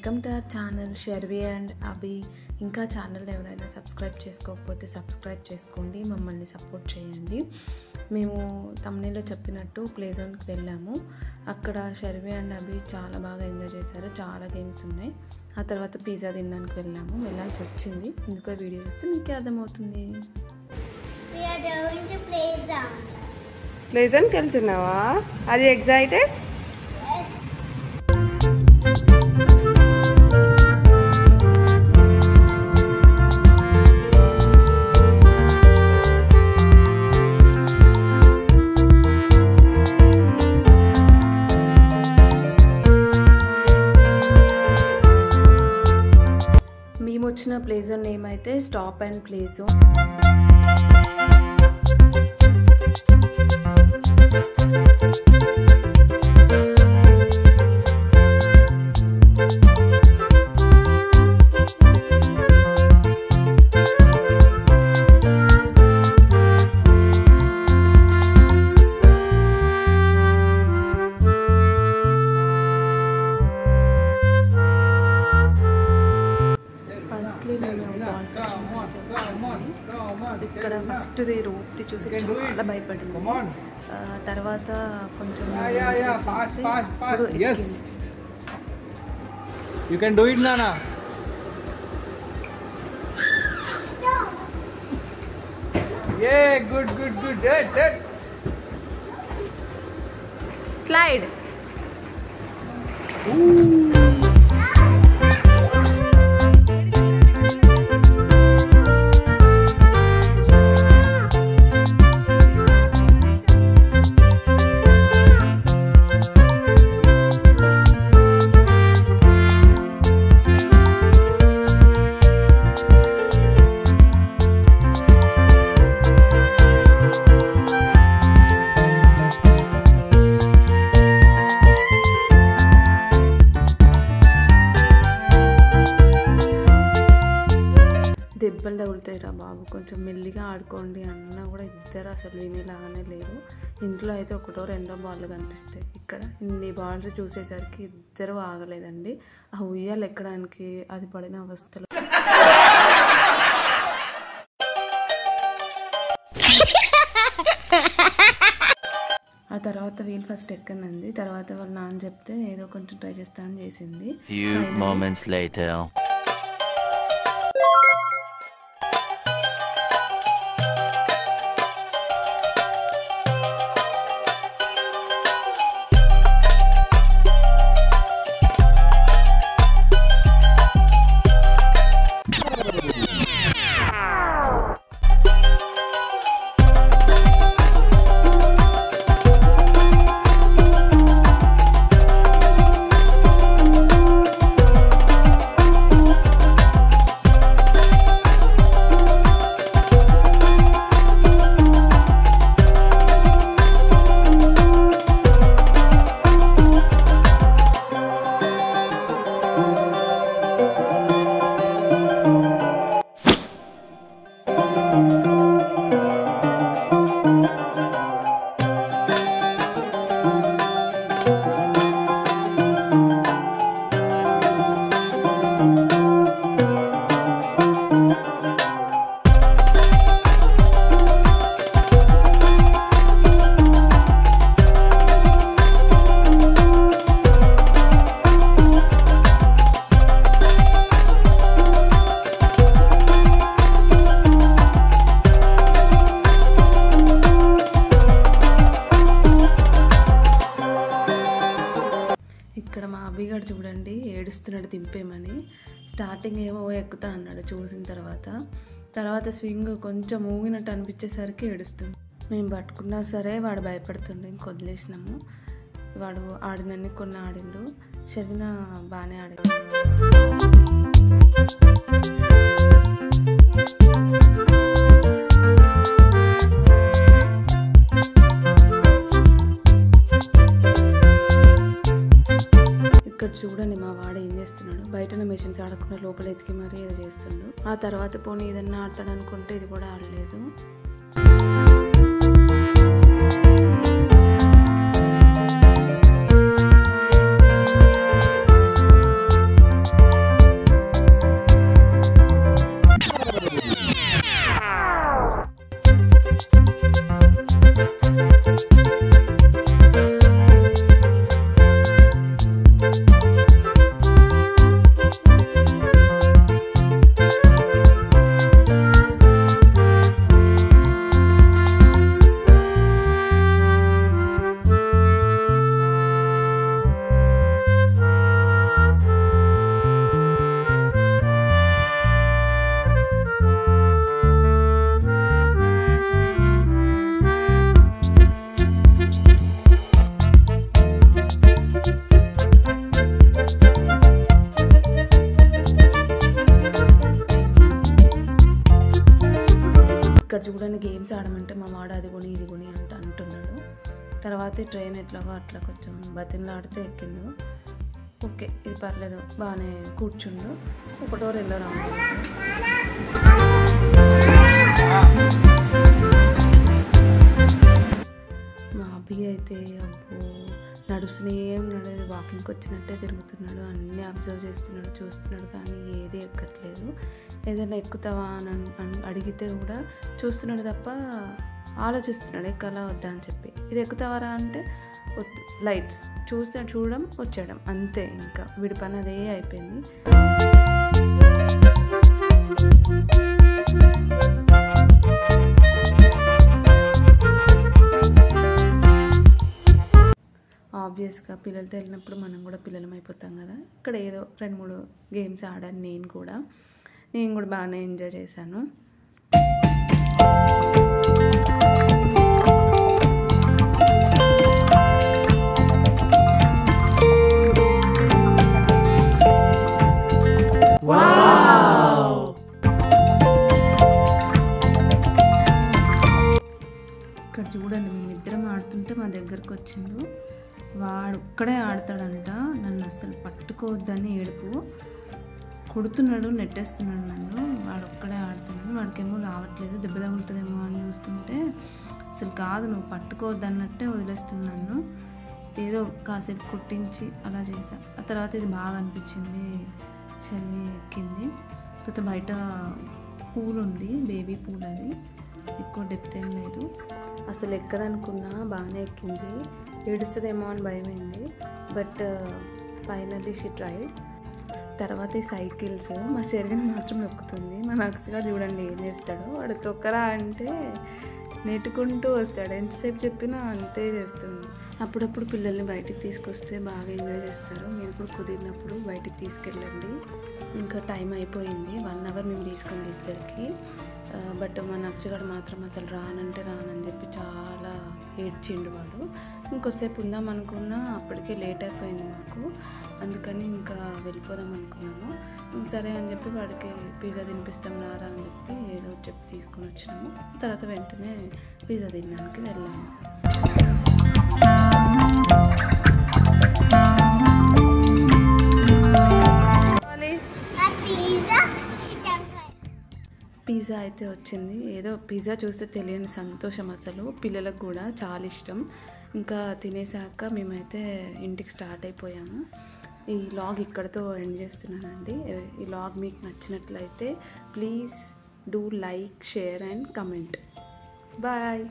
Welcome to our channel Sharvi and Abhi. ఇంకా channel ఎవరైనా subscribe చేసుకోకపోతే సబ్స్క్రైబ్ చేసుకోండి, మమ్మల్ని సపోర్ట్ చేయండి. మేము తమ్నేలో చెప్పినట్టు ప్లే జోన్కి వెళ్ళాము. అక్కడ షర్వి అండ్ అభి చాలా బాగా ఎంజాయ్ చేశారు. చాలా గేమ్స్ ఉన్నాయి. ఆ తర్వాత పిజ్జా తినడానికి వెళ్ళాల్సి వచ్చింది. ఎందుకో వీడియో చూస్తే మీకే అర్థమవుతుంది. ప్లే జోన్కి వెళ్తున్నావా? అది ఎగ్జైటెడ్? మేము వచ్చిన ప్లే జోన్ నేమ్ అయితే స్టాప్ అండ్ ప్లే జోన్. ఇక్కడ ఫస్ట్ది రూప్ది చూసి చాలా భయపడింది. తర్వాత కొంచెం You can do it, Nana. Yeah, good. That. Slide. దెబ్బలు తగులుతాయిరా బాబు, కొంచెం మెల్లిగా ఆడుకోండి అన్నా కూడా ఇద్దరు అసలు వినేలాగానే లేరు. ఇంట్లో అయితే ఒకటో రెండో బాల్ కనిపిస్తాయి. ఇక్కడ ఇన్ని బాల్స్ చూసేసరికి ఇద్దరు ఆగలేదండి. ఆ ఉయ్యాలు ఎక్కడానికి అది పడిన అవస్థలు. ఆ తర్వాత వీళ్ళు ఫస్ట్ ఎక్కనంది. తర్వాత వాళ్ళ నాన్న చెప్తే ఏదో కొంచెం ట్రై చేస్తానని చేసింది. ఇక్కడ మా అభిగాడు చూడండి ఏడుస్తున్నాడు దింపేమని. స్టార్టింగ్ ఏమో ఎక్కుతా అన్నాడు. చూసిన తర్వాత స్వింగ్ కొంచెం ఊగినట్టు అనిపించేసరికి ఏడుస్తుంది. మేము పట్టుకున్నా సరే వాడు భయపడుతుండే. ఇంక వదిలేసినాము. వాడు ఆడినన్ని కొన్ని ఆడిండు. శరీన బాగానే ఆడిండు. ఇక్కడ చూడండి మా వాడు ఏం చేస్తున్నాడు. బయటన మెషిన్స్ ఆడకుండా లోపల ఎతికి మరీ ఏదో చేస్తుండు. ఆ తర్వాత పోనీ ఏదన్నా ఆడతాడు అనుకుంటే ఇది కూడా ఆడలేదు. గేమ్స్ ఆడమంటే మా వాడు అది కొని ఇది కొని అంటున్నాడు. తర్వాత ట్రైన్ ఎట్లాగో అట్లా కొంచెం బతిలాడితే ఎక్కిండు. ఓకే ఇది పర్లేదు బాగానే కూర్చుండు. ఒకటో రెండో రౌండ్ మా అబ్బి అయితే అబ్బో నడుస్తూనే ఉన్నాడు. వాకింగ్కి వచ్చినట్టే తిరుగుతున్నాడు. అన్నీ అబ్జర్వ్ చేస్తున్నాడు, చూస్తున్నాడు, కానీ ఏది ఎక్కట్లేదు. ఏదైనా ఎక్కుతావా అని అడిగితే కూడా చూస్తున్నాడు తప్ప ఆలోచిస్తున్నాడు ఎక్కాలా వద్దా అని చెప్పి. ఇది ఎక్కుతావారా అంటే లైట్స్ చూడడం వచ్చేయడం అంతే. ఇంకా వీడి పని అదే అయిపోయింది. ఆబ్వియస్గా పిల్లలతో వెళ్ళినప్పుడు మనం కూడా పిల్లలం అయిపోతాం కదా. ఇక్కడ ఏదో 2-3 గేమ్స్ ఆడాను. నేను కూడా బాగానే ఎంజాయ్ చేశాను. ఇక్కడ చూడండి, మేమిద్దరం ఆడుతుంటే మా దగ్గరకు వచ్చిండు. వాడు ఒక్కడే ఆడతాడంట. నన్ను అస్సలు పట్టుకోవద్దని ఏడుపు కొడుతున్నాడు, నెట్టేస్తున్నాడు నన్ను. వాడు ఒక్కడే ఆడుతున్నాడు. వాడికేమో రావట్లేదు, దెబ్బ తగులుతుందేమో అని చూస్తుంటే అసలు కాదు, నువ్వు పట్టుకోవద్దన్నట్టే వదిలేస్తున్నాను. ఏదో కాసేపు కొట్టించి అలా చేశా. ఆ తర్వాత ఇది బాగా అనిపించింది, శని ఎక్కింది. తర్వాత బయట పూల్ ఉంది, బేబీ పూల్, అది ఎక్కువ డెప్త్ ఏం లేదు. అసలు ఎక్కదనుకున్నా బాగానే ఎక్కింది. ఏడుస్తుందేమో అని భయమైంది, బట్ ఫైనల్లీ షీ ట్రైడ్. తర్వాత ఈ సైకిల్స్ మా శరీరం మాత్రం నొక్కుతుంది. మా నక్షగా చూడండి ఏం చేస్తాడు. వాడు తొక్కరా అంటే నెట్టుకుంటూ వస్తాడు. ఎంతసేపు చెప్పినా అంతే చేస్తుంది. అప్పుడప్పుడు పిల్లల్ని బయటికి తీసుకొస్తే బాగా ఎంజాయ్ చేస్తారు. మీరు కూడా కుదిరినప్పుడు బయటికి తీసుకెళ్ళండి. ఇంకా టైం అయిపోయింది, 1 అవర్ మేము తీసుకుంది ఇద్దరికి. బట్ మా నక్షగాడు మాత్రం అసలు రానంటే రానని చెప్పి చాలా ఏడ్చిండు వాడు. ఇంకొద్దిసేపు ఉందాం అనుకున్నా, అప్పటికే లేట్ అయిపోయింది మాకు. అందుకని ఇంకా వెళ్ళిపోదాం అనుకున్నాము. సరే అని చెప్పి వాడికి పిజ్జా తినిపిస్తాం రారా అని చెప్పి ఏదో చెప్పి తీసుకొని వచ్చినాము. తర్వాత వెంటనే పిజ్జా తినడానికి వెళ్ళాము. పిజ్జా అయితే వచ్చింది. ఏదో పిజ్జా చూస్తే తెలియని సంతోషం అసలు. పిల్లలకు కూడా చాలా ఇష్టం. ఇంకా తినేసాక మేమైతే ఇంటికి స్టార్ట్ అయిపోయాము. ఈ వ్లాగ్ ఇక్కడితో ఎండ్ చేస్తున్నానండి. ఈ వ్లాగ్ మీకు నచ్చినట్లయితే please do like, share and comment. Bye.